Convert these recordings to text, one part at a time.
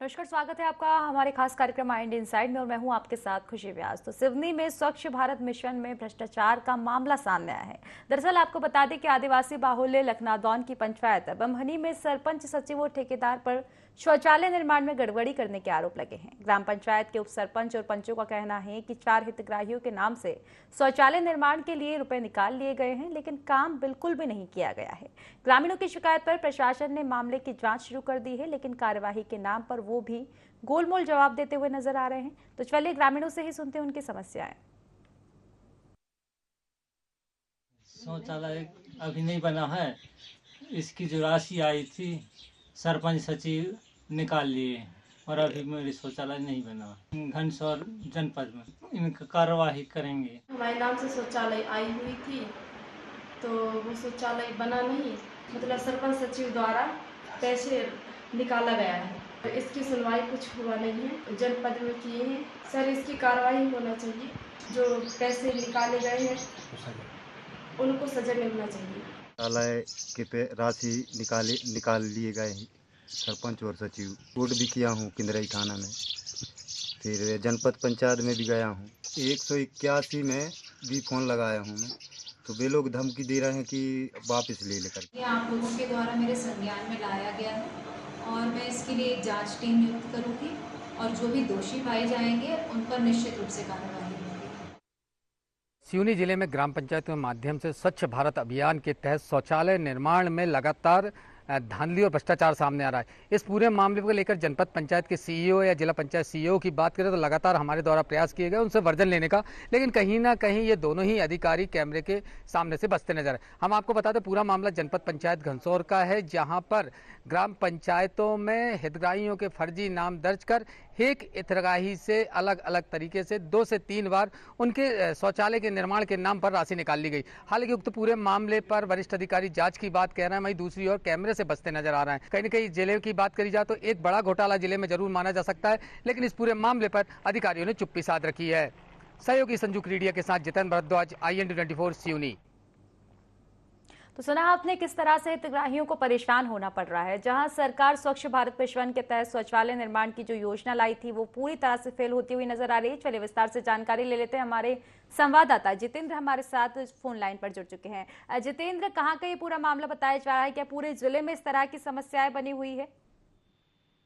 नमस्कार, स्वागत है आपका हमारे खास कार्यक्रम माइंड इनसाइड में और मैं हूं आपके साथ खुशी व्यास। तो सिवनी में स्वच्छ भारत मिशन में भ्रष्टाचार का मामला सामने आया है। दरअसल आपको बता दें कि आदिवासी बाहुल्य लखनादौन की पंचायत बमहनी में सरपंच, सचिव और ठेकेदार पर शौचालय निर्माण में गड़बड़ी करने के आरोप लगे हैं। ग्राम पंचायत के उप सरपंच और पंचों का कहना है कि 4 हितग्राहियों के नाम से शौचालय निर्माण के लिए रुपए निकाल लिए गए हैं, लेकिन काम बिल्कुल भी नहीं किया गया है। ग्रामीणों की शिकायत पर प्रशासन ने मामले की जांच शुरू कर दी है, लेकिन कार्यवाही के नाम पर वो भी गोलमोल जवाब देते हुए नजर आ रहे हैं। तो चलिए ग्रामीणों से ही सुनते हैं उनकी समस्याएं। शौचालय अभी नहीं बना है। इसकी जो राशि आई थी सरपंच सचिव निकाल लिए और अभी मेरी शौचालय नहीं बना। घनसौर जनपद में इनका कार्यवाही करेंगे। हमारे नाम से शौचालय आई हुई थी तो वो शौचालय बना नहीं, मतलब सरपंच सचिव द्वारा पैसे निकाला गया है। तो इसकी सुनवाई कुछ हुआ नहीं है, जनपद में किए हैं। सर, इसकी कार्रवाई होना चाहिए। जो पैसे निकाले गए हैं उनको सजा मिलना चाहिए। शौचालय के राशि निकाल लिए गए हैं सरपंच और सचिव। रिपोर्ट भी किया हूँ किंदरई थाना में, फिर जनपद पंचायत में भी गया हूँ। 181 में भी फ़ोन लगाया हूँ मैं, तो वे लोग धमकी दे रहे हैं कि वापस ले लेकर। ये आप लोगों के द्वारा मेरे संज्ञान में लाया गया है और मैं इसके लिए एक जांच टीम नियुक्त करूंगी और जो भी दोषी पाए जाएंगे उन पर निश्चित रूप से कार्रवाई होगी। सिवनी जिले में ग्राम पंचायत के माध्यम से स्वच्छ भारत अभियान के तहत शौचालय निर्माण में लगातार धांधली और भ्रष्टाचार सामने आ रहा है। इस पूरे मामले को लेकर जनपद पंचायत के सीईओ या जिला पंचायत सीईओ की बात करें तो लगातार हमारे द्वारा प्रयास किए गए उनसे वर्जन लेने का, लेकिन कहीं ना कहीं ये दोनों ही अधिकारी कैमरे के सामने से बचते नजर आए। हम आपको बता दें पूरा मामला जनपद पंचायत घनसौर का है, जहां पर ग्राम पंचायतों में हितग्राहियों के फर्जी नाम दर्ज कर एक हितग्राही से अलग अलग तरीके से 2 से 3 बार उनके शौचालय के निर्माण के नाम पर राशि निकाल ली गई। हालांकि उक्त पूरे मामले पर वरिष्ठ अधिकारी जांच की बात कह रहे हैं, वहीं दूसरी ओर कैमरे से बचते नजर आ रहे हैं। कहीं न कहीं जिले की बात करी जाए तो एक बड़ा घोटाला जिले में जरूर माना जा सकता है, लेकिन इस पूरे मामले पर अधिकारियों ने चुप्पी साध रखी है। सहयोगी संजू क्रीडिया के साथ जितेंद्र भरद्वाज, IND24 सिवनी। तो सुना आपने किस तरह से हितग्राहियों को परेशान होना पड़ रहा है। जहां सरकार स्वच्छ भारत मिशन के तहत शौचालय निर्माण की जो योजना लाई थी वो पूरी तरह से फेल होती हुई नजर आ रही है। चलिए विस्तार से जानकारी ले लेते हैं। हमारे संवाददाता जितेंद्र हमारे साथ फोन लाइन पर जुड़ चुके हैं। जितेंद्र, कहाँ का ये पूरा मामला बताया जा रहा है? क्या पूरे जिले में इस तरह की समस्याएं बनी हुई है?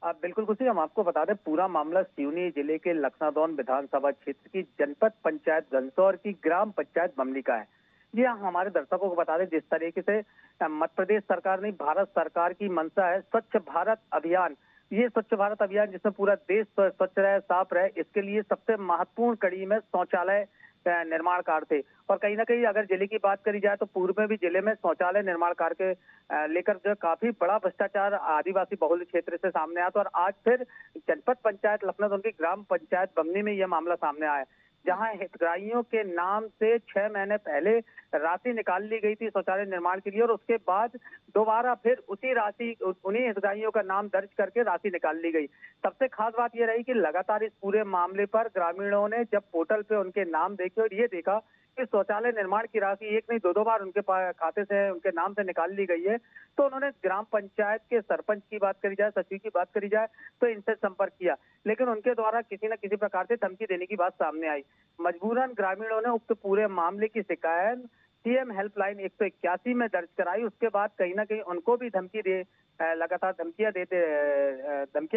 बिल्कुल खुशी, हम आपको बता दें पूरा मामला सिवनी जिले के लखनादौन विधानसभा क्षेत्र की जनपद पंचायत घनसौर की ग्राम पंचायत बमनी का है। ये हमारे दर्शकों को बता दें, जिस तरीके से मध्य प्रदेश सरकार नहीं भारत सरकार की मंशा है स्वच्छ भारत अभियान। ये स्वच्छ भारत अभियान जिसमें पूरा देश स्वच्छ रहे, साफ रहे, इसके लिए सबसे महत्वपूर्ण कड़ी में शौचालय निर्माण कार्य थे। और कहीं ना कहीं अगर जिले की बात करी जाए तो पूर्व में भी जिले में शौचालय निर्माण कार्य के लेकर जो काफी बड़ा भ्रष्टाचार आदिवासी बहुल क्षेत्र से सामने आया था। और आज फिर जनपद पंचायत लखनऊ की ग्राम पंचायत बमनी में यह मामला सामने आया, जहां हितग्राहियों के नाम से 6 महीने पहले राशि निकाल ली गई थी शौचालय निर्माण के लिए, और उसके बाद दोबारा फिर उसी राशि उन्हीं हितग्राहियों का नाम दर्ज करके राशि निकाल ली गई। सबसे खास बात यह रही कि लगातार इस पूरे मामले पर ग्रामीणों ने जब पोर्टल पे उनके नाम देखे और ये देखा कि शौचालय निर्माण की राशि एक नहीं दो बार उनके खाते से उनके नाम से निकाल ली गई है, तो उन्होंने ग्राम पंचायत के सरपंच की बात करी जाए, सचिव की बात करी जाए तो इनसे संपर्क किया, लेकिन उनके द्वारा किसी न किसी प्रकार से धमकी देने की बात सामने आई। मजबूरन ग्रामीणों ने उक्त पूरे मामले की शिकायत सीएम हेल्पलाइन 181 में दर्ज कराई। उसके बाद कहीं ना कहीं उनको भी लगातार धमकियां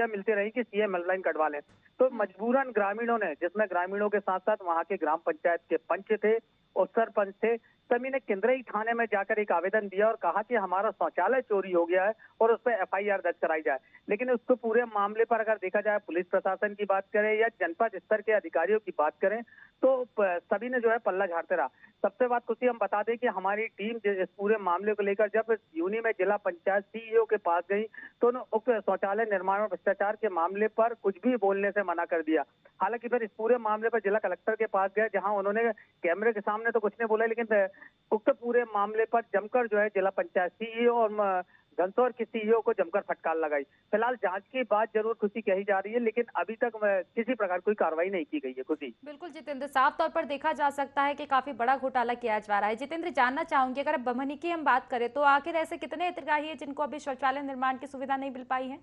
मिलती रही कि सीएम हेल्पलाइन कटवा लें। तो मजबूरन ग्रामीणों ने, जिसमें ग्रामीणों के साथ साथ वहां के ग्राम पंचायत के पंच थे और सरपंच थे, सभी ने किंदरई थाने में जाकर एक आवेदन दिया और कहा कि हमारा शौचालय चोरी हो गया है और उस पर FIR दर्ज कराई जाए। लेकिन उसको पूरे मामले पर अगर देखा जाए, पुलिस प्रशासन की बात करें या जनपद स्तर के अधिकारियों की बात करें, तो सभी ने जो है पल्ला झाड़ते रहा। सबसे बात कुछ हम बता दें कि हमारी टीम इस पूरे मामले को लेकर जब यूनी में जिला पंचायत CEO के पास गई तो उक्त शौचालय निर्माण और भ्रष्टाचार के मामले पर कुछ भी बोलने से मना कर दिया। हालांकि फिर इस पूरे मामले पर जिला कलेक्टर के पास गए, जहां उन्होंने कैमरे के सामने तो कुछ नहीं बोला, लेकिन उक्त पूरे मामले पर जमकर जो है जिला पंचायत CEO और घनसौर के CEO को जमकर फटकार लगाई। फिलहाल जांच की बात जरूर खुशी कही जा रही है, लेकिन अभी तक किसी प्रकार कोई कार्रवाई नहीं की गई है। खुशी, बिल्कुल जितेंद्र, साफ तौर पर देखा जा सकता है कि काफी बड़ा घोटाला किया जा रहा है। जितेंद्र, जानना चाहूंगी अगर बमहनी की हम बात करें तो आखिर ऐसे कितने हितग्राही हैं जिनको अभी शौचालय निर्माण की सुविधा नहीं मिल पाई है?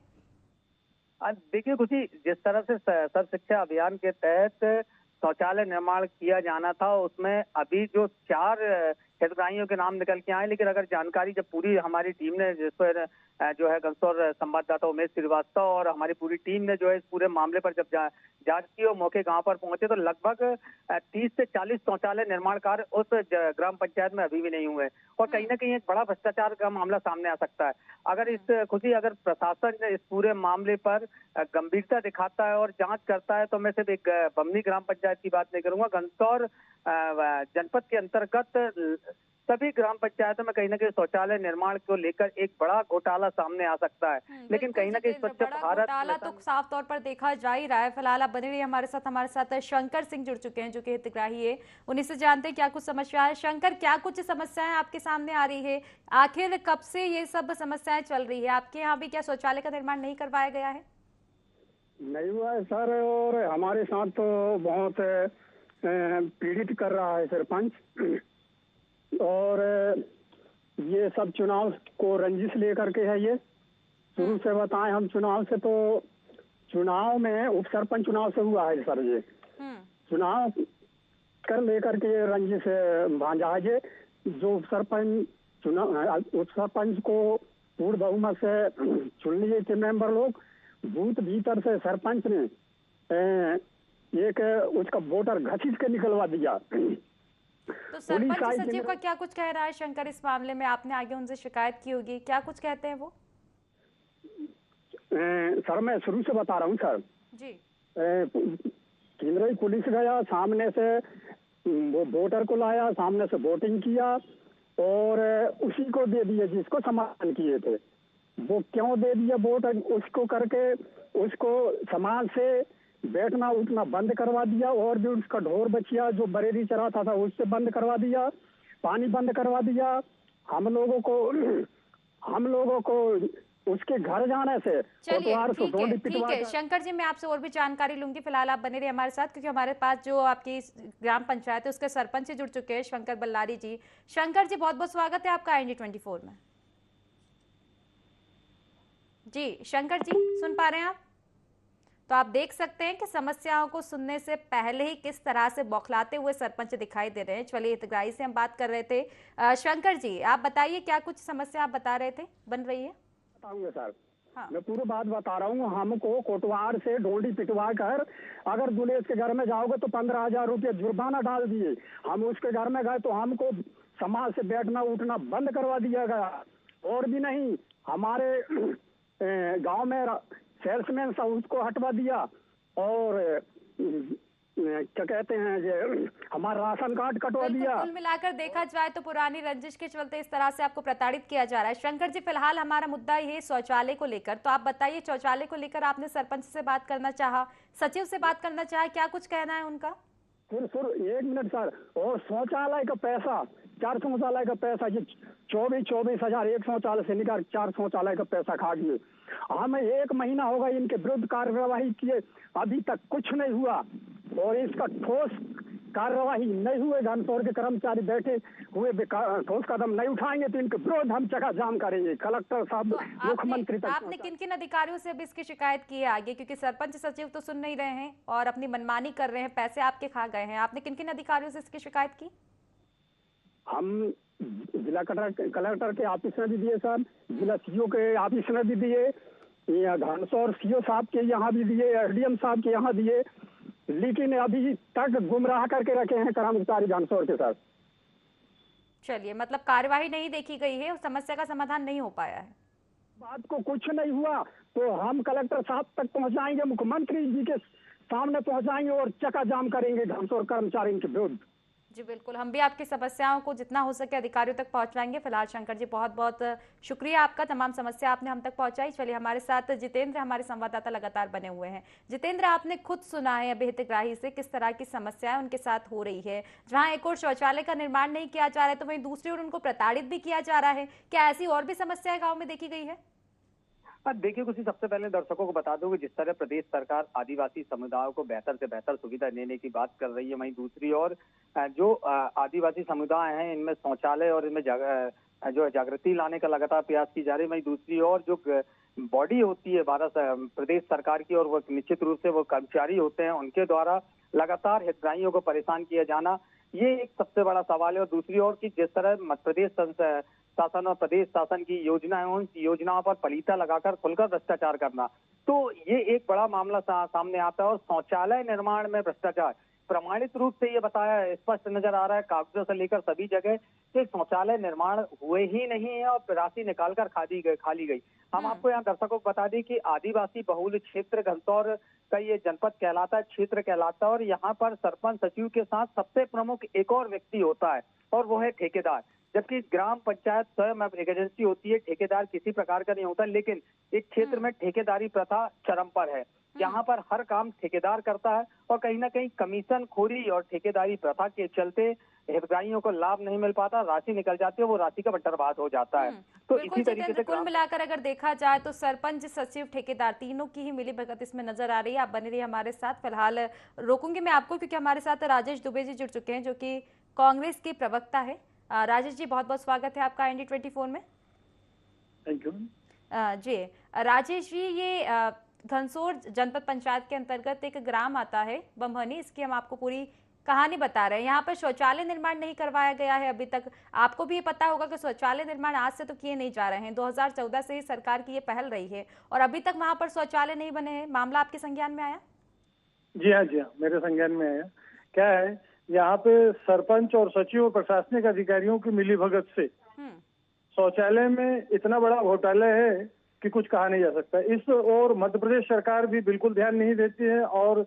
देखिए खुशी, जिस तरह से सर्व शिक्षा अभियान के तहत शौचालय निर्माण किया जाना था, उसमें अभी जो 4 हितग्राहियों के नाम निकल के आए, लेकिन अगर जानकारी जब पूरी हमारी टीम ने, जिस पर जो है गंदसौर संवाददाता उमेश श्रीवास्तव और हमारी पूरी टीम ने जो है इस पूरे मामले पर जब जांच की और मौके गांव पर पहुंचे, तो लगभग 30 से 40 शौचालय निर्माण कार्य उस ग्राम पंचायत में अभी भी नहीं हुए और कहीं ना कहीं एक बड़ा भ्रष्टाचार का मामला सामने आ सकता है। अगर प्रशासन इस पूरे मामले पर गंभीरता दिखाता है और जांच करता है, तो मैं सिर्फ एक बमनी ग्राम पंचायत की बात नहीं करूंगा, गंदसौर जनपद के अंतर्गत सभी ग्राम पंचायतों में कहीं ना कहीं शौचालय निर्माण को लेकर एक बड़ा घोटाला सामने आ सकता है। लेकिन कहीं ना कहीं स्वच्छ भारत घोटाला तो साफ तौर पर देखा जा ही रहा है। फिलहाल आप बने रहिए हमारे साथ शंकर सिंह जुड़ चुके हैं, जो कि हितग्राही है, उन्हीं से जानते हैं क्या कुछ समस्या है। शंकर, क्या कुछ समस्याएं आपके सामने आ रही है? आखिर कब से ये सब समस्याएं चल रही है? आपके यहाँ भी क्या शौचालय का निर्माण नहीं करवाया गया है? नहीं हुआ है सर, और हमारे साथ तो बहुत पीड़ित कर रहा है सरपंच, और ये सब चुनाव को रंजिश लेकर के है। ये शुरू से बताएं हम, चुनाव में उप सरपंच चुनाव से हुआ है सर। ये चुनाव कर लेकर के ये रंजिश भांजा है। ये जो उप सरपंच को पूर्ण बहुमत से चुन लिए थे मेंबर लोग, बूथ भीतर से सरपंच ने एक उसका वोटर घसीट के निकलवा दिया। तो सरपंच सचिव का क्या कुछ कह रहा है शंकर इस मामले में? आपने आगे उनसे शिकायत की होगी, क्या कुछ कहते हैं वो? सर मैं शुरू से बता रहा हूँ सर जी। केंद्रीय पुलिस गया, सामने से वो वोटर को लाया, सामने से वोटिंग किया और उसी को दे दिया जिसको समाधान किए थे। वो क्यों दे दिया वोट उसको करके, उसको समाज से बैठना उठना बंद करवा दिया, और भी उसका ढोर बचिया जो बरेली चराता था उससे बंद करवा दिया, पानी बंद करवा दिया। हम लोगों को उसके घर जाने से ठीक है शंकर जी, मैं आपसे और भी जानकारी लूंगी। फिलहाल आप बने रहिए हमारे साथ, क्योंकि हमारे पास जो आपकी ग्राम पंचायत है उसके सरपंच से जुड़ चुके हैं शंकर बल्लारी जी। शंकर जी, बहुत बहुत स्वागत है आपका IND24 में। जी शंकर जी, सुन पा रहे हैं आप? तो आप देख सकते हैं कि समस्याओं को सुनने से पहले ही किस तरह से बौखलाते हुए सरपंच दिखाई दे रहे हैं। चलिए, हितग्राही से हम बात कर रहे थे। शंकर जी, आप बताइए क्या कुछ समस्या आप बता रहे थे बन रही है? बताऊंगा सर। हाँ। मैं पूरी बात बता रहा हूँ। हमको कोटवार से ढोंडी पिटवा कर अगर दुलेश के घर में जाओगे तो 15,000 रुपये जुर्माना डाल दिए। हम उसके घर में गए तो हमको समाज से बैठना उठना बंद करवा दिया गया। और भी नहीं, हमारे गांव में सेल्समैन था उसको हटवा दिया, और क्या कहते हैं ये हमारा राशन कार्ड कटवा दिया। कुल मिलाकर देखा जाए तो पुरानी रंजिश के चलते इस तरह से आपको प्रताड़ित किया जा रहा है। शंकर जी, फिलहाल हमारा मुद्दा ये शौचालय को लेकर, तो आप बताइए शौचालय को लेकर आपने सरपंच से बात करना चाहा, सचिव से बात करना चाहा, क्या कुछ कहना है उनका? Sir 1 minute sir. और शौचालय का पैसा, 4 शौचालय का पैसा, ये 24,000 एक शौचालय से निकाल 4 शौचालय का पैसा खा गए। हमें 1 महीना होगा इनके विरुद्ध कार्यवाही किए, अभी तक कुछ नहीं हुआ, और इसका ठोस कार्यवाही नहीं हुए, गंदसौर के कर्मचारी बैठे हुए ठोस कदम नहीं उठाएंगे तो इनके विरोध हम चक्का जाम करेंगे। कलेक्टर साहब, मुख्यमंत्री तक। आपने किन किन अधिकारियों से अब इसकी शिकायत की है आगे? क्योंकि सरपंच सचिव तो सुन नहीं रहे हैं और अपनी मनमानी कर रहे हैं, पैसे आपके खा गए हैं। आपने किन किन अधिकारियों से इसकी शिकायत की? हम जिला कलेक्टर के ऑफिस में भी दिए सर, जिला CO के ऑफिस में भी दिए, घनसौर CO साहब के यहाँ भी दिए, SDM साहब के यहाँ दिए, लेकिन अभी तक गुमराह करके रखे हैं कर्मचारी घनसौर के साथ। चलिए, मतलब कार्यवाही नहीं देखी गई है, समस्या का समाधान नहीं हो पाया है। बात को कुछ नहीं हुआ तो हम कलेक्टर साहब तक पहुंचाएंगे, मुख्यमंत्री जी के सामने पहुंचाएंगे और चक्का जाम करेंगे घनसौर कर्मचारी के विरुद्ध। जी बिल्कुल, हम भी आपकी समस्याओं को जितना हो सके अधिकारियों तक पहुंचवाएंगे। फिलहाल शंकर जी, बहुत बहुत शुक्रिया आपका, तमाम समस्या आपने हम तक पहुंचाई। चलिए, हमारे साथ जितेंद्र, हमारे संवाददाता लगातार बने हुए हैं। जितेंद्र, आपने खुद सुना है अभी हितग्राही से किस तरह की समस्याएं उनके साथ हो रही है। जहां एक और शौचालय का निर्माण नहीं किया जा रहा है, तो वहीं दूसरी ओर उनको प्रताड़ित भी किया जा रहा है। क्या ऐसी और भी समस्याएं गाँव में देखी गई है? देखिए कुछ सबसे पहले दर्शकों को बता दूं कि जिस तरह प्रदेश सरकार आदिवासी समुदायों को बेहतर से बेहतर सुविधा देने की बात कर रही है, वहीं दूसरी ओर जो आदिवासी समुदाय हैं इनमें शौचालय और इनमें जो जागृति लाने का लगातार प्रयास की जा रही है। वहीं दूसरी ओर जो बॉडी होती है प्रदेश सरकार की, और वो निश्चित रूप से वो कर्मचारी होते हैं, उनके द्वारा लगातार हितग्राहियों को परेशान किया जाना, ये एक सबसे बड़ा सवाल है। और दूसरी ओर की जिस तरह मध्य प्रदेश शासन और प्रदेश शासन की योजनाएं, उन योजनाओं पर पलीता लगाकर खुलकर भ्रष्टाचार करना, तो ये एक बड़ा मामला सामने आता है। और शौचालय निर्माण में भ्रष्टाचार प्रमाणित रूप से ये बताया, स्पष्ट नजर आ रहा है कागजों से लेकर सभी जगह कि शौचालय निर्माण हुए ही नहीं है और राशि निकालकर खा ली गई। हम आपको यहाँ दर्शकों को बता दें कि आदिवासी बहुल क्षेत्र घनसौर का ये जनपद कहलाता है, क्षेत्र कहलाता है, और यहाँ पर सरपंच सचिव के साथ सबसे प्रमुख एक और व्यक्ति होता है, और वो है ठेकेदार। जबकि ग्राम पंचायत स्वयं एक एजेंसी होती है, ठेकेदार किसी प्रकार का नहीं होता, लेकिन इस क्षेत्र में ठेकेदारी प्रथा चरम पर है। यहाँ पर हर काम ठेकेदार करता है, और कहीं ना कहीं कमीशन खोरी और ठेकेदारी प्रथा के चलते हितग्राहियों को लाभ नहीं मिल पाता, राशि निकल जाती है, वो राशि का बंटवारा हो जाता है। तो इसी तरीके से कुल मिलाकर अगर देखा जाए तो सरपंच, सचिव, ठेकेदार तीनों की ही मिलीभगत इसमें नजर आ रही है। आप बने रहिए हमारे साथ। फिलहाल रोकूंगी मैं आपको, क्योंकि हमारे साथ राजेश दुबे जी जुड़ चुके हैं, जो कि कांग्रेस के प्रवक्ता है। राजेश जी, बहुत बहुत स्वागत है आपका ND24 में। थैंक यू जी राजेश जी, ये घनसौर जनपद पंचायत के अंतर्गत एक ग्राम आता है बम्हनी, इसकी हम आपको पूरी कहानी बता रहे हैं। यहाँ पर शौचालय निर्माण नहीं करवाया गया है अभी तक। आपको भी ये पता होगा कि शौचालय निर्माण आज से तो किए नहीं जा रहे हैं, 2014 से ही सरकार की ये पहल रही है, और अभी तक वहाँ पर शौचालय नहीं बने हैं। मामला आपके संज्ञान में आया? जी हाँ, मेरे संज्ञान में आया। क्या है, यहाँ पे सरपंच और सचिव और प्रशासनिक अधिकारियों की मिलीभगत से शौचालय में इतना बड़ा घोटाला है कि कुछ कहा नहीं जा सकता। इस और मध्य प्रदेश सरकार भी बिल्कुल ध्यान नहीं देती है, और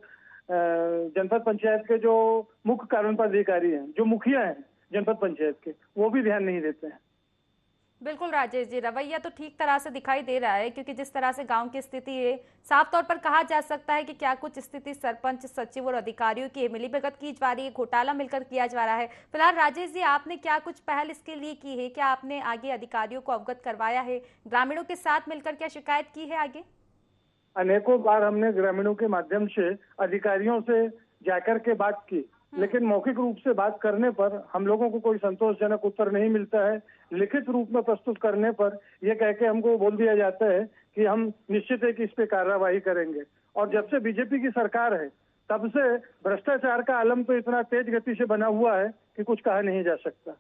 जनपद पंचायत के जो मुख्य कानून पदाधिकारी हैं, जो मुखिया हैं जनपद पंचायत के, वो भी ध्यान नहीं देते हैं। बिल्कुल राजेश जी, रवैया तो ठीक तरह से दिखाई दे रहा है, क्योंकि जिस तरह से गांव की स्थिति है, साफ तौर पर कहा जा सकता है कि क्या कुछ स्थिति सरपंच, सचिव और अधिकारियों की मिलीभगत की जा रही है, घोटाला मिलकर किया जा रहा है। फिलहाल राजेश जी, आपने क्या कुछ पहल इसके लिए की है? क्या आपने आगे अधिकारियों को अवगत करवाया है? ग्रामीणों के साथ मिलकर क्या शिकायत की है आगे? अनेकों बार हमने ग्रामीणों के माध्यम से अधिकारियों से जाकर के बात की, लेकिन मौखिक रूप से बात करने पर हम लोगों को कोई संतोषजनक उत्तर नहीं मिलता है। लिखित रूप में प्रस्तुत करने पर यह कह के हमको बोल दिया जाता है कि हम निश्चित है कि इस पे कार्रवाई करेंगे। और जब से बीजेपी की सरकार है, तब से भ्रष्टाचार का आलम तो इतना तेज गति से बना हुआ है कि कुछ कहा नहीं जा सकता।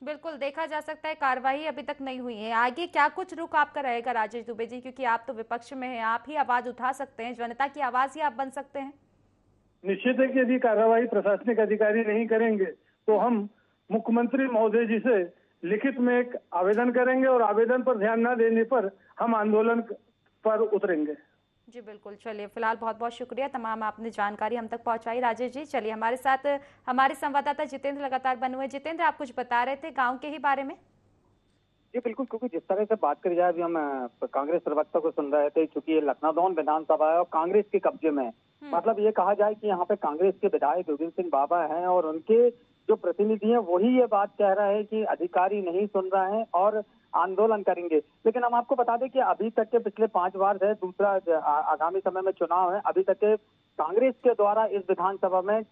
बिल्कुल देखा जा सकता है, कार्रवाई अभी तक नहीं हुई है। आगे क्या कुछ रुख आपका रहेगा राजेश दुबे जी, क्योंकि आप तो विपक्ष में हैं, आप ही आवाज उठा सकते हैं, जनता की आवाज ही आप बन सकते हैं। निश्चित है कि यदि कार्रवाई प्रशासनिक अधिकारी नहीं करेंगे तो हम मुख्यमंत्री महोदय जी से लिखित में एक आवेदन करेंगे, और आवेदन पर ध्यान न देने पर हम आंदोलन पर उतरेंगे। जी बिल्कुल, चलिए फिलहाल बहुत बहुत शुक्रिया, तमाम आपने जानकारी हम तक पहुंचाई राजेश जी। चलिए हमारे साथ हमारे संवाददाता जितेंद्र लगातार बने हुए। जितेंद्र, आप कुछ बता रहे थे गांव के ही बारे में? जी बिल्कुल, क्योंकि जिस तरह से बात करी जाए, अभी हम कांग्रेस प्रवक्ता को सुन रहे थे, क्योंकि ये लखनादौन विधानसभा है और कांग्रेस के कब्जे में है। मतलब ये कहा जाए कि यहाँ पे कांग्रेस के विधायक गोविंद सिंह बाबा हैं, और उनके जो प्रतिनिधि हैं वही ये बात कह रहे हैं कि अधिकारी नहीं सुन रहे हैं और आंदोलन करेंगे। लेकिन हम आपको बता दें कि अभी तक के पिछले 5 बार है, दूसरा आगामी समय में चुनाव है, अभी तक के कांग्रेस के द्वारा इस विधानसभा में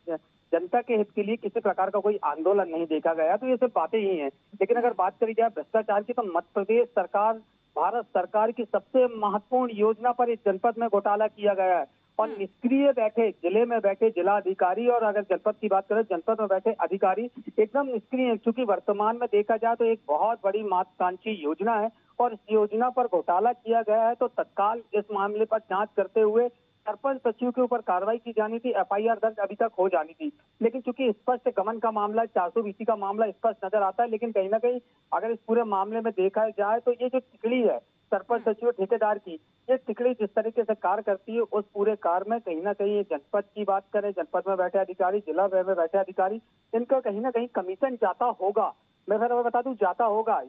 जनता के हित के लिए किसी प्रकार का कोई आंदोलन नहीं देखा गया। तो ये सिर्फ बातें ही हैं। लेकिन अगर बात करी जाए भ्रष्टाचार की, तो मध्य प्रदेश सरकार, भारत सरकार की सबसे महत्वपूर्ण योजना पर इस जनपद में घोटाला किया गया है, और निष्क्रिय बैठे जिले में बैठे जिला अधिकारी, और अगर जनपद की बात करें जनपद में बैठे अधिकारी एकदम निष्क्रिय है। क्योंकि वर्तमान में देखा जाए तो एक बहुत बड़ी महत्वाकांक्षी योजना है, और इस योजना पर घोटाला किया गया है, तो तत्काल इस मामले पर जांच करते हुए सरपंच सचिव के ऊपर कार्रवाई की जानी थी, FIR दर्ज अभी तक हो जानी थी। लेकिन चूंकि स्पष्ट गमन का मामला, 420 का मामला स्पष्ट नजर आता है, लेकिन कहीं ना कहीं अगर इस पूरे मामले में देखा जाए तो ये जो टिकड़ी है सरपंच सचिव ठेकेदार की, ये टिकड़ी जिस तरीके से कार्य करती है, उस पूरे कार्य में कहीं ना कहीं जनपद की बात करें, जनपद में बैठे अधिकारी, जिला में बैठे अधिकारी, इनका कहीं ना कहीं कमीशन जाता होगा। मैं फिर बता दूं, जाता होगा,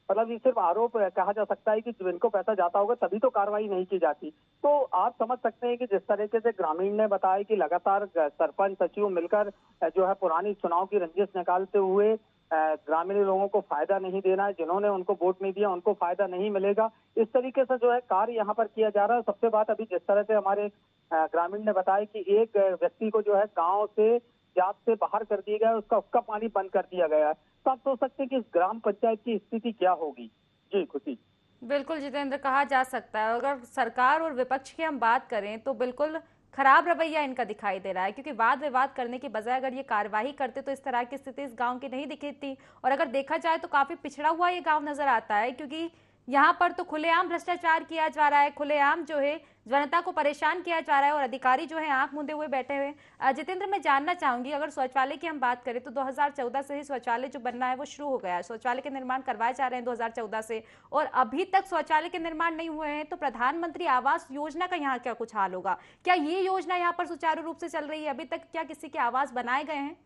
मतलब ये सिर्फ आरोप कहा जा सकता है कि जिनको पैसा जाता होगा तभी तो कार्रवाई नहीं की जाती। तो आप समझ सकते हैं कि जिस तरीके से ग्रामीण ने बताया कि लगातार सरपंच सचिव मिलकर जो है पुरानी चुनाव की रंजिश निकालते हुए ग्रामीण लोगों को फायदा नहीं देना है, जिन्होंने उनको वोट नहीं दिया उनको फायदा नहीं मिलेगा, इस तरीके से जो है कार्य यहाँ पर किया जा रहा है। सबसे बात अभी जिस तरह से हमारे ग्रामीण ने बताया कि एक व्यक्ति को जो है गाँव से जात से बाहर कर दिया गया, उसका पानी बंद कर दिया गया है। तो आप सोच सकते हैं कि इस ग्राम पंचायत की स्थिति क्या होगी। जी खुशी। बिल्कुल जितेंद्र, कहा जा सकता है अगर सरकार और विपक्ष की हम बात करें तो बिल्कुल खराब रवैया इनका दिखाई दे रहा है, क्योंकि वाद विवाद करने की बजाय अगर ये कार्यवाही करते तो इस तरह की स्थिति इस गांव की नहीं दिखी थी। और अगर देखा जाए तो काफी पिछड़ा हुआ ये गांव नजर आता है, क्योंकि यहाँ पर तो खुलेआम भ्रष्टाचार किया जा रहा है, खुलेआम जो है जनता को परेशान किया जा रहा है और अधिकारी जो है आंख मूंदे हुए बैठे हुए हैं। जितेंद्र, मैं जानना चाहूंगी अगर शौचालय की हम बात करें तो 2014 से ही शौचालय जो बनना है वो शुरू हो गया है, शौचालय के निर्माण करवाए जा रहे हैं 2014 से, और अभी तक शौचालय के निर्माण नहीं हुए हैं। तो प्रधानमंत्री आवास योजना का यहाँ क्या कुछ हाल होगा? क्या ये योजना यहाँ पर सुचारू रूप से चल रही है? अभी तक क्या किसी के आवास बनाए गए हैं?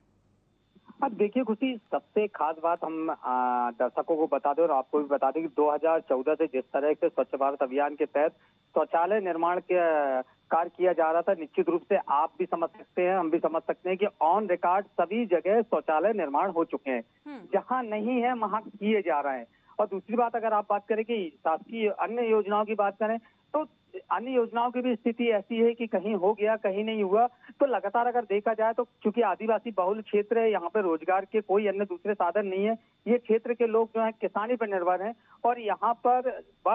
अब देखिए खुशी, सबसे खास बात हम दर्शकों को बता दें और आपको भी बता दें कि 2014 से जिस तरह से स्वच्छ भारत अभियान के तहत शौचालय निर्माण के कार्य किया जा रहा था, निश्चित रूप से आप भी समझ सकते हैं, हम भी समझ सकते हैं कि ऑन रिकॉर्ड सभी जगह शौचालय निर्माण हो चुके हैं। जहां नहीं है वहां किए जा रहे हैं। और दूसरी बात, अगर आप बात करें कि शासकीय अन्य योजनाओं की बात करें तो अन्य योजनाओं की भी स्थिति ऐसी है कि कहीं हो गया कहीं नहीं हुआ। तो लगातार अगर देखा जाए तो चूंकि आदिवासी बहुल क्षेत्र है, यहाँ पे रोजगार के कोई अन्य दूसरे साधन नहीं है, ये क्षेत्र के लोग जो है किसानी पर निर्भर हैं और यहाँ पर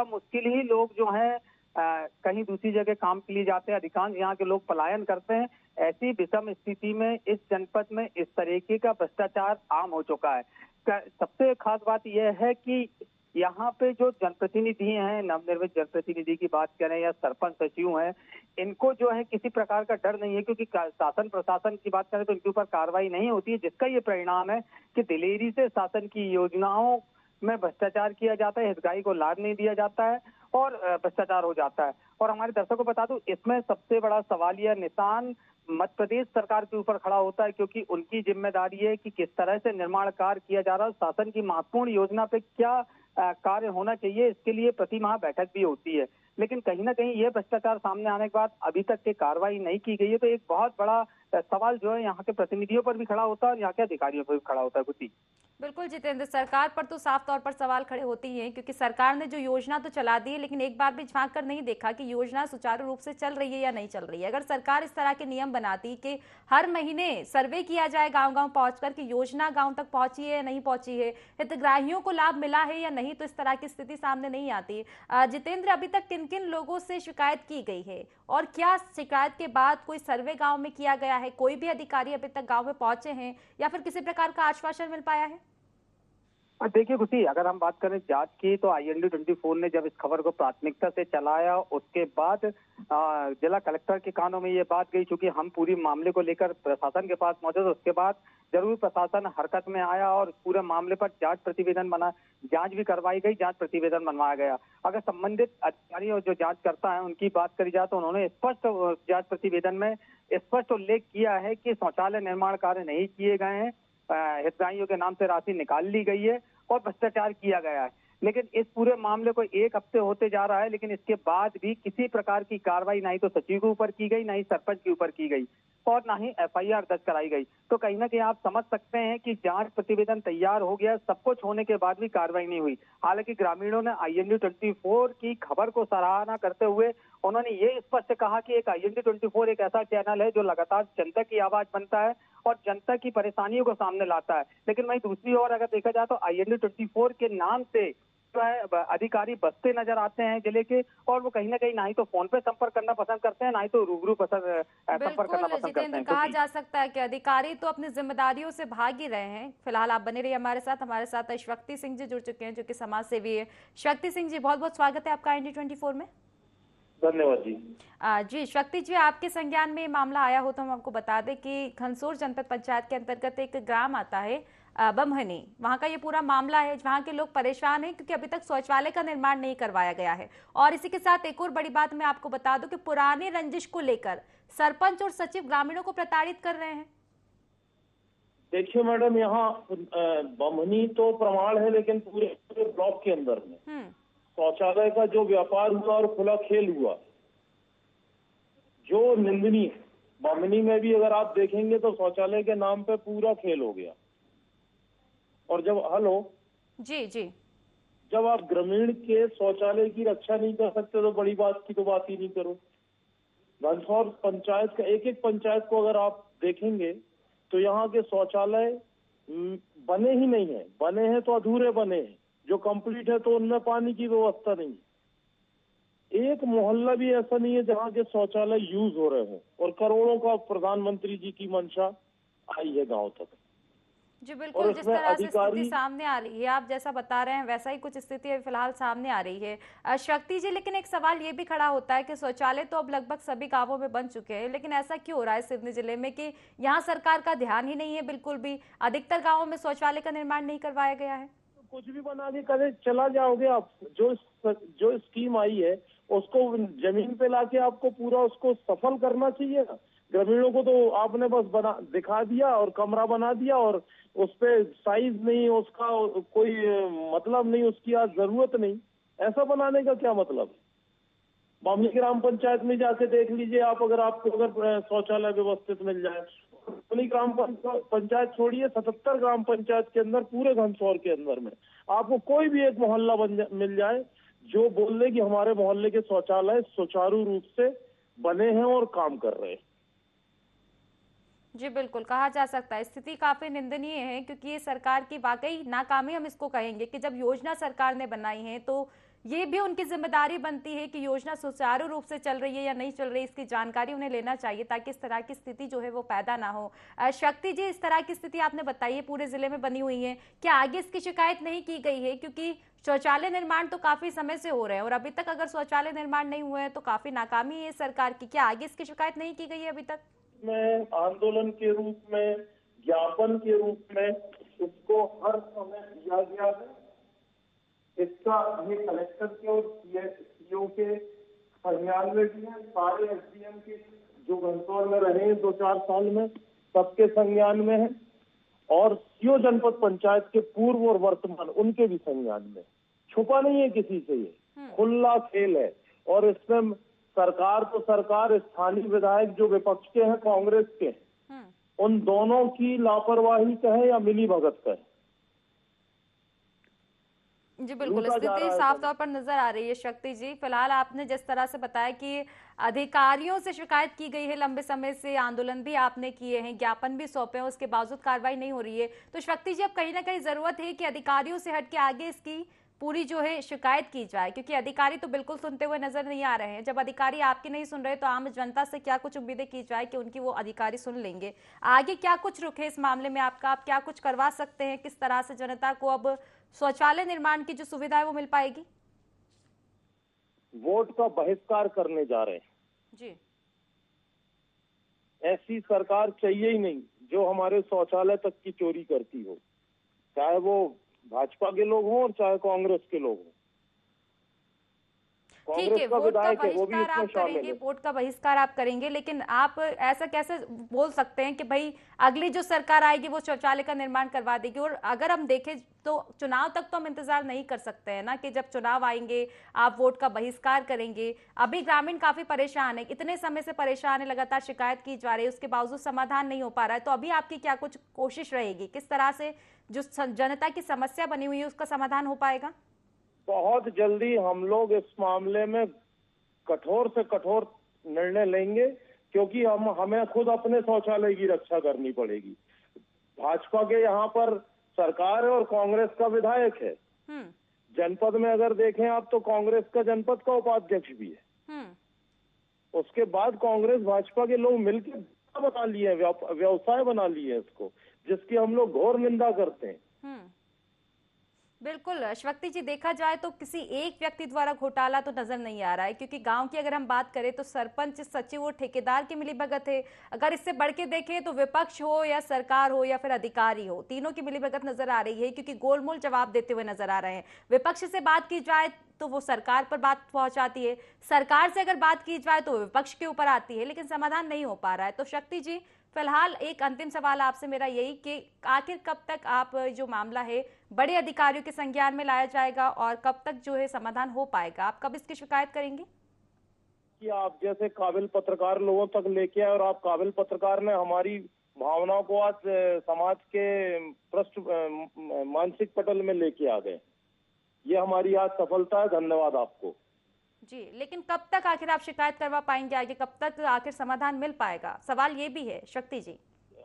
मुश्किल ही लोग जो है कहीं दूसरी जगह काम के लिए जाते हैं, अधिकांश यहाँ के लोग पलायन करते हैं। ऐसी विषम स्थिति में इस जनपद में इस तरीके का भ्रष्टाचार आम हो चुका है। सबसे खास बात यह है कि यहाँ पे जो जनप्रतिनिधि हैं, नवनिर्मित जनप्रतिनिधि की बात करें या सरपंच सचिव हैं, इनको जो है किसी प्रकार का डर नहीं है, क्योंकि शासन प्रशासन की बात करें तो इनके ऊपर कार्रवाई नहीं होती है, जिसका ये परिणाम है कि दिलेरी से शासन की योजनाओं में भ्रष्टाचार किया जाता है, हितग्राही को लाभ नहीं दिया जाता है और भ्रष्टाचार हो जाता है। और हमारे दर्शकों को बता दूं, इसमें सबसे बड़ा सवाल यह निशान मध्य प्रदेश सरकार के ऊपर खड़ा होता है, क्योंकि उनकी जिम्मेदारी है कि किस तरह से निर्माण कार्य किया जा रहा है, शासन की महत्वपूर्ण योजना पे क्या कार्य होना चाहिए, इसके लिए प्रति माह बैठक भी होती है। लेकिन कहीं ना कहीं ये भ्रष्टाचार सामने आने के बाद अभी तक के कार्रवाई नहीं की गई है, तो एक बहुत बड़ा सवाल जो है यहाँ के प्रतिनिधियों पर भी खड़ा होता है और यहाँ के अधिकारियों पर भी खड़ा होता है। कुछ बिल्कुल जितेंद्र, सरकार पर तो साफ तौर पर सवाल खड़े होते ही हैं, क्योंकि सरकार ने जो योजना तो चला दी है लेकिन एक बार भी झांक कर नहीं देखा कि योजना सुचारू रूप से चल रही है या नहीं चल रही है। अगर सरकार इस तरह के नियम बनाती कि हर महीने सर्वे किया जाए गांव गांव पहुंचकर कि योजना गांव तक पहुंची है या नहीं पहुंची है, हितग्राहियों को लाभ मिला है या नहीं, तो इस तरह की स्थिति सामने नहीं आती। जितेंद्र, अभी तक किन किन लोगों से शिकायत की गई है और क्या शिकायत के बाद कोई सर्वे गाँव में किया गया है? कोई भी अधिकारी अभी तक गाँव में पहुंचे हैं या फिर किसी प्रकार का आश्वासन मिल पाया है? देखिए खुशी, अगर हम बात करें जांच की तो IND 24 ने जब इस खबर को प्राथमिकता से चलाया, उसके बाद जिला कलेक्टर के कानों में ये बात गई, चूंकि हम पूरी मामले को लेकर प्रशासन के पास पहुंचे तो उसके बाद जरूर प्रशासन हरकत में आया और पूरे मामले पर जांच प्रतिवेदन बना, जांच भी करवाई गई, जांच प्रतिवेदन बनवाया गया। अगर संबंधित अधिकारी और जो जांच करता है उनकी बात करी जाए तो उन्होंने स्पष्ट जांच प्रतिवेदन में स्पष्ट उल्लेख किया है कि शौचालय निर्माण कार्य नहीं किए गए हैं, हितग्राहियों के नाम से राशि निकाल ली गई है और भ्रष्टाचार किया गया है। लेकिन इस पूरे मामले को 1 हफ्ते होते जा रहा है, लेकिन इसके बाद भी किसी प्रकार की कार्रवाई ना ही तो सचिव के ऊपर की गई, ना ही सरपंच के ऊपर की गई और ना ही FIR दर्ज कराई गई। तो कहीं ना कहीं आप समझ सकते हैं कि जांच प्रतिवेदन तैयार हो गया, सब कुछ होने के बाद भी कार्रवाई नहीं हुई। हालांकि ग्रामीणों ने IND 24 की खबर को सराहना करते हुए उन्होंने ये स्पष्ट कहा कि एक IND 24 एक ऐसा चैनल है जो लगातार जनता की आवाज बनता है और जनता की परेशानियों को सामने लाता है। लेकिन वहीं दूसरी ओर अगर देखा जाए तो IND 24 के नाम से जो है अधिकारी बसते नजर आते हैं जिले के, और वो कहीं ना कहीं ना ही तो फोन पे संपर्क करना पसंद करते हैं, ना ही तो रूबरू संपर्क करना पसंद करते हैं। कहा जा सकता है कि अधिकारी तो अपनी जिम्मेदारियों से भाग ही रहे हैं। फिलहाल आप बने रहिए हमारे साथ शक्ति सिंह जी जुड़ चुके हैं जो कि समाज सेवी है। शक्ति सिंह जी, बहुत बहुत स्वागत है आपका IND 24 में। धन्यवाद जी। जी शक्ति जी, आपके संज्ञान में मामला आया हो तो हम आपको बता दें कि घनसोर जनपद पंचायत के अंतर्गत एक ग्राम आता है बमहनी, वहां का ये पूरा मामला है जहां के लोग परेशान हैं क्योंकि अभी तक शौचालय का निर्माण नहीं करवाया गया है। और इसी के साथ एक और बड़ी बात मैं आपको बता दूं कि पुराने रंजिश को लेकर सरपंच और सचिव ग्रामीणों को प्रताड़ित कर रहे हैं। देखिए मैडम, यहाँ बमहनी तो प्रमाण है, लेकिन पूरे ब्लॉक के अंदर में शौचालय का जो व्यापार हुआ और खुला खेल हुआ, जो निंदनीय। बमहनी में भी अगर आप देखेंगे तो शौचालय के नाम पे पूरा खेल हो गया। और जब जी जब आप ग्रामीण के शौचालय की रक्षा नहीं कर सकते तो बड़ी बात की तो बात ही नहीं करो। घनसौर पंचायत का एक पंचायत को अगर आप देखेंगे तो यहाँ के शौचालय बने ही नहीं है, बने हैं तो अधूरे बने हैं। जो कंप्लीट है तो उनमें पानी की व्यवस्था नहीं है। एक मोहल्ला भी ऐसा नहीं है जहाँ के शौचालय यूज हो रहे हो, और करोड़ों का प्रधानमंत्री जी की मंशा आई है गांव तक। जी बिल्कुल, जिस तरह से स्थिति सामने आ रही है, आप जैसा बता रहे हैं वैसा ही कुछ स्थिति फिलहाल सामने आ रही है शक्ति जी। लेकिन एक सवाल ये भी खड़ा होता है कि शौचालय तो अब लगभग सभी गांवों में बन चुके हैं, लेकिन ऐसा क्यों हो रहा है सिवनी जिले में कि यहाँ सरकार का ध्यान ही नहीं है बिल्कुल भी? अधिकतर गाँवों में शौचालय का निर्माण नहीं करवाया गया है। कुछ भी बना के करे चला जाओगे आप। जो स्कीम आई है उसको जमीन पे लाके आपको पूरा उसको सफल करना चाहिए ना। ग्रामीणों को तो आपने बस दिखा दिया और कमरा बना दिया, और उस पे साइज नहीं, उसका कोई मतलब नहीं, उसकी आज जरूरत नहीं। ऐसा बनाने का क्या मतलब? मामली ग्राम पंचायत में जाके देख लीजिए आप, अगर शौचालय व्यवस्थित मिल जाए। अपनी ग्राम पंचायत छोड़िए, 77 ग्राम पंचायत के अंदर, पूरे घनसौर के अंदर में आपको कोई भी एक मोहल्ला मिल जाए जो बोल दे कि हमारे मोहल्ले के शौचालय सुचारू रूप से बने हैं और काम कर रहे हैं। जी बिल्कुल, कहा जा सकता है स्थिति काफी निंदनीय है, क्योंकि ये सरकार की वाकई नाकामी हम इसको कहेंगे कि जब योजना सरकार ने बनाई है तो ये भी उनकी जिम्मेदारी बनती है कि योजना सुचारू रूप से चल रही है या नहीं चल रही, इसकी जानकारी उन्हें लेना चाहिए ताकि इस तरह की स्थिति जो है वो पैदा ना हो। शक्ति जी, इस तरह की स्थिति आपने बताई है पूरे जिले में बनी हुई है, क्या आगे इसकी शिकायत नहीं की गई है? क्योंकि शौचालय निर्माण तो काफी समय से हो रहे हैं और अभी तक अगर शौचालय निर्माण नहीं हुए हैं तो काफी नाकामी है सरकार की। क्या आगे इसकी शिकायत नहीं की गई है अभी तक? में आंदोलन के रूप में, ज्ञापन के रूप में इसको हर समय दिया गया है। इसका ये कलेक्टर के और सीओ के संज्ञान में भी है। सारे एसडीएम के जो घनसौर में रहे 2-4 साल में, सबके संज्ञान में है, और सीओ जनपद पंचायत के पूर्व और वर्तमान उनके भी संज्ञान में। छुपा नहीं है किसी से, ये खुला खेल है। और इसमें सरकार तो सरकार, स्थानीय विधायक जो विपक्ष के हैं, कांग्रेस के, उन दोनों की लापरवाही कहे या मिली भगत कहे। जी बिल्कुल, स्थिति साफ तौर पर नजर आ रही है। शक्ति जी, फिलहाल आपने जिस तरह से बताया कि अधिकारियों से शिकायत की गई है, लंबे समय से आंदोलन भी आपने किए हैं, ज्ञापन भी सौंपे हैं, उसके बावजूद कार्रवाई नहीं हो रही है, तो शक्ति जी अब कहीं ना कहीं जरूरत है कि अधिकारियों से हट के आगे इसकी पूरी जो है शिकायत की जाए, क्योंकि अधिकारी तो बिल्कुल सुनते हुए नजर नहीं आ रहे हैं। जब अधिकारी आपकी नहीं सुन रहे तो आम जनता से क्या कुछ उम्मीदें की जाए कि उनकी वो अधिकारी सुन लेंगे? आगे क्या कुछ रुख है इस मामले में आपका? आप क्या कुछ करवा सकते हैं? किस तरह से जनता को अब शौचालय निर्माण की जो सुविधा है वो मिल पाएगी? वोट का बहिष्कार करने जा रहे हैं जी। ऐसी सरकार चाहिए ही नहीं जो हमारे शौचालय तक की चोरी करती हो, चाहे वो भाजपा के लोग हों और चाहे कांग्रेस के लोग हों। ठीक है, वोट का बहिष्कार आप करेंगे, वोट का बहिष्कार आप करेंगे, लेकिन आप ऐसा कैसे बोल सकते हैं कि भाई अगली जो सरकार आएगी वो शौचालय का निर्माण करवा देगी? और अगर हम देखें तो चुनाव तक तो हम इंतजार नहीं कर सकते हैं ना, कि जब चुनाव आएंगे आप वोट का बहिष्कार करेंगे। अभी ग्रामीण काफी परेशान है, इतने समय से परेशान है, लगातार शिकायत की जा रही है, उसके बावजूद समाधान नहीं हो पा रहा है, तो अभी आपकी क्या कुछ कोशिश रहेगी? किस तरह से जो जनता की समस्या बनी हुई है उसका समाधान हो पाएगा? बहुत जल्दी हम लोग इस मामले में कठोर से कठोर निर्णय लेंगे, क्योंकि हमें खुद अपने शौचालय की रक्षा करनी पड़ेगी। भाजपा के यहाँ पर सरकार है और कांग्रेस का विधायक है। जनपद में अगर देखें आप तो कांग्रेस का जनपद का उपाध्यक्ष भी है। उसके बाद कांग्रेस भाजपा के लोग मिलकर बना लिए, व्यवसाय बना लिए इसको, जिसकी हम लोग घोर निंदा करते हैं। बिल्कुल शक्ति जी, देखा जाए तो किसी एक व्यक्ति द्वारा घोटाला तो नजर नहीं आ रहा है, क्योंकि गांव की अगर हम बात करें तो सरपंच, सचिव और ठेकेदार की मिलीभगत है। अगर इससे बढ़ के देखें तो विपक्ष हो या सरकार हो या फिर अधिकारी हो, तीनों की मिलीभगत नजर आ रही है, क्योंकि गोलमोल जवाब देते हुए नजर आ रहे हैं। विपक्ष से बात की जाए तो वो सरकार पर बात पहुंचाती है, सरकार से अगर बात की जाए तो विपक्ष के ऊपर आती है, लेकिन समाधान नहीं हो पा रहा है। तो शक्ति जी, फिलहाल एक अंतिम सवाल आपसे मेरा यही कि आखिर कब तक आप जो मामला है बड़े अधिकारियों के संज्ञान में लाया जाएगा और कब तक जो है समाधान हो पाएगा? आप कब इसकी शिकायत करेंगे? कि आप जैसे काबिल पत्रकार लोगों तक लेके आए, और आप काबिल पत्रकार ने हमारी भावनाओं को आज समाज के पृष्ठ मानसिक पटल में लेके आ गए। ये हमारी आज सफलता है, धन्यवाद आपको। जी, लेकिन कब तक आखिर आप शिकायत करवा पाएंगे आगे? कब तक आखिर समाधान मिल पाएगा? सवाल ये भी है शक्ति जी।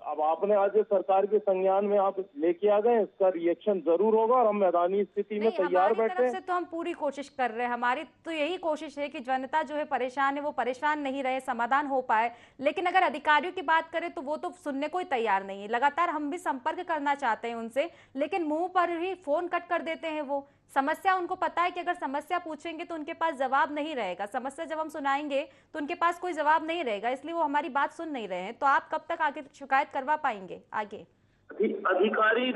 अब आपने आज ये सरकार के संज्ञान में आप लेके आ गए, इसका रिएक्शन जरूर होगा और हम मैदानी स्थिति में तैयार बैठे तरफ से तो हम पूरी कोशिश कर रहे हैं। हमारी तो यही कोशिश है कि जनता जो है परेशान है वो परेशान नहीं रहे, समाधान हो पाए। लेकिन अगर अधिकारियों की बात करें तो वो तो सुनने को ही तैयार नहीं है। लगातार हम भी संपर्क करना चाहते हैं उनसे, लेकिन मुंह पर ही फोन कट कर देते हैं। वो समस्या उनको पता है कि अगर समस्या पूछेंगे तो उनके पास जवाब नहीं रहेगा, समस्या जब हम सुनाएंगे तो उनके पास कोई जवाब नहीं रहेगा, इसलिए वो हमारी बात सुन नहीं रहे हैं। तो आप कब तक आगे शिकायत करवा पाएंगे आगे? अधिकारी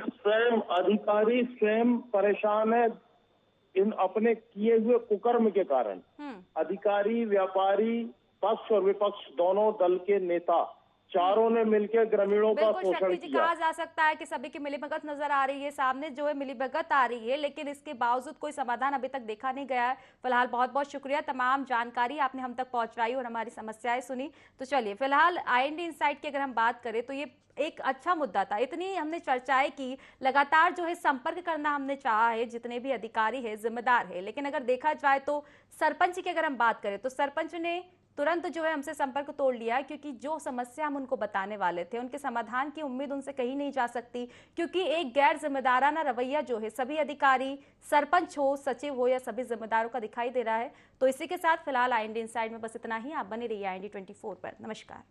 स्वयं परेशान है इन अपने किए हुए कुकर्म के कारण। अधिकारी, व्यापारी, पक्ष और विपक्ष दोनों दल के नेता चारों ने मिलकर ग्रामीणों का शोषण किया। कहा जा सकता है कि सभी की मिलीभगत नजर आ रही है, सामने जो है मिलीभगत आ रही है, लेकिन इसके बावजूद कोई समाधान अभी तक देखा नहीं गया है। फिलहाल बहुत बहुत शुक्रिया, तमाम जानकारी आपने हम तक पहुंचाई और हमारी समस्याएं सुनी। तो चलिए, फिलहाल IND इनसाइट की अगर हम बात करें तो ये एक अच्छा मुद्दा था। इतनी हमने चर्चाएं की, लगातार जो है संपर्क करना हमने चाहा है, जितने भी अधिकारी है जिम्मेदार है। लेकिन अगर देखा जाए तो सरपंच की अगर हम बात करें तो सरपंच ने तुरंत जो है हमसे संपर्क तोड़ लिया, क्योंकि जो समस्या हम उनको बताने वाले थे उनके समाधान की उम्मीद उनसे कहीं नहीं जा सकती, क्योंकि एक गैर जिम्मेदाराना रवैया जो है सभी अधिकारी, सरपंच हो, सचिव हो या सभी जिम्मेदारों का दिखाई दे रहा है। तो इसी के साथ फिलहाल IND इनसाइड में बस इतना ही। आप बने रहिए IND 24 पर। नमस्कार।